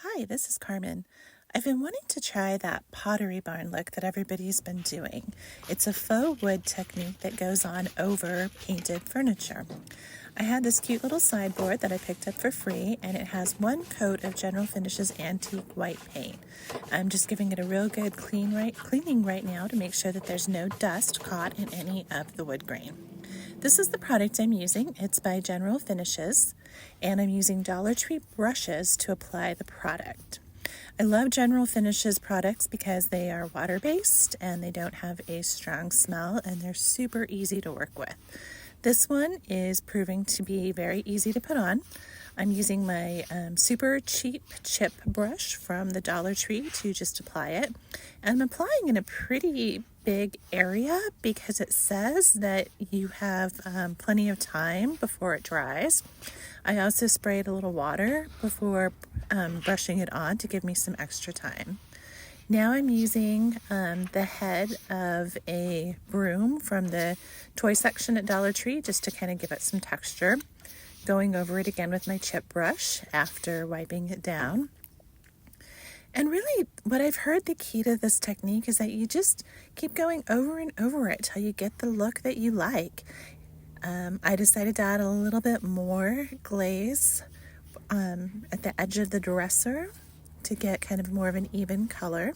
Hi, this is Carmen. I've been wanting to try that Pottery Barn look that everybody's been doing. It's a faux wood technique that goes on over painted furniture. I had this cute little sideboard that I picked up for free, and it has one coat of General Finishes antique white paint. I'm just giving it a real good cleaning right now to make sure that there's no dust caught in any of the wood grain. This is the product I'm using. It's by General Finishes, and I'm using Dollar Tree brushes to apply the product. I love General Finishes products because they are water-based and they don't have a strong smell, and they're super easy to work with. This one is proving to be very easy to put on. I'm using my super cheap chip brush from the Dollar Tree to just apply it. And I'm applying in a pretty big area because it says that you have plenty of time before it dries. I also sprayed a little water before brushing it on to give me some extra time. Now I'm using the head of a broom from the toy section at Dollar Tree just to kind of give it some texture. Going over it again with my chip brush after wiping it down. And really, what I've heard the key to this technique is that you just keep going over and over it till you get the look that you like. I decided to add a little bit more glaze at the edge of the dresser to get kind of more of an even color.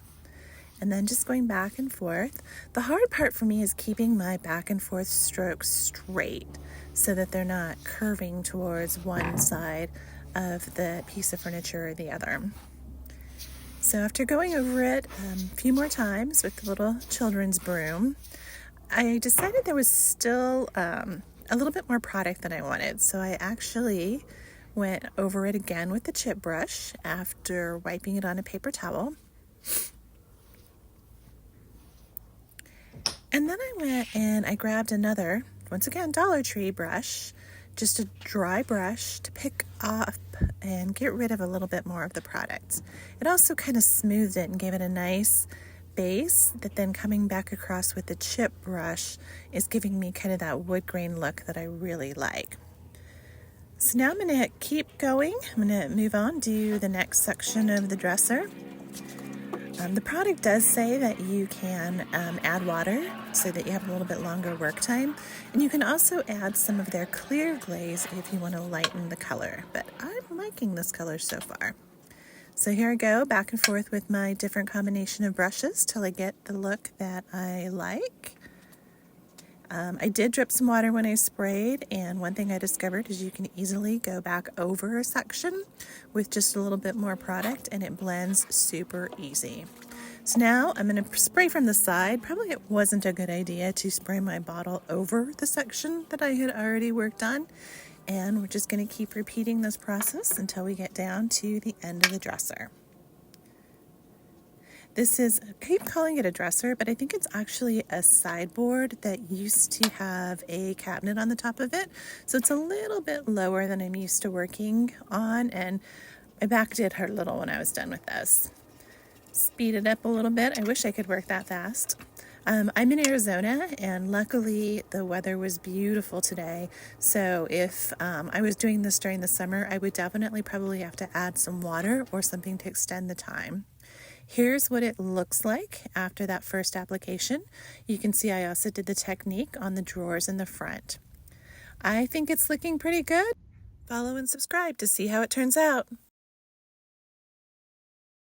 And then just going back and forth. The hard part for me is keeping my back and forth strokes straight so that they're not curving towards one side of the piece of furniture or the other. So after going over it a few more times with the little children's broom, I decided there was still a little bit more product than I wanted. So I actually went over it again with the chip brush after wiping it on a paper towel. And then I went and I grabbed another, once again, Dollar Tree brush, just a dry brush to pick up and get rid of a little bit more of the product. It also kind of smoothed it and gave it a nice base that then coming back across with the chip brush is giving me kind of that wood grain look that I really like. So now I'm going to keep going. I'm going to move on to the next section of the dresser. The product does say that you can add water so that you have a little bit longer work time. And you can also add some of their clear glaze if you want to lighten the color. But I'm liking this color so far. So here I go, back and forth with my different combination of brushes till I get the look that I like. I did drip some water when I sprayed, and one thing I discovered is you can easily go back over a section with just a little bit more product, and it blends super easy. So now I'm going to spray from the side. Probably it wasn't a good idea to spray my bottle over the section that I had already worked on, and we're just going to keep repeating this process until we get down to the end of the dresser. This is, I keep calling it a dresser, but I think it's actually a sideboard that used to have a cabinet on the top of it. So it's a little bit lower than I'm used to working on, and my back did hurt a little when I was done with this. Speed it up a little bit. I wish I could work that fast. I'm in Arizona, and luckily the weather was beautiful today. So if I was doing this during the summer, I would definitely probably have to add some water or something to extend the time. Here's what it looks like after that first application. You can see I also did the technique on the drawers in the front. I think it's looking pretty good. Follow and subscribe to see how it turns out.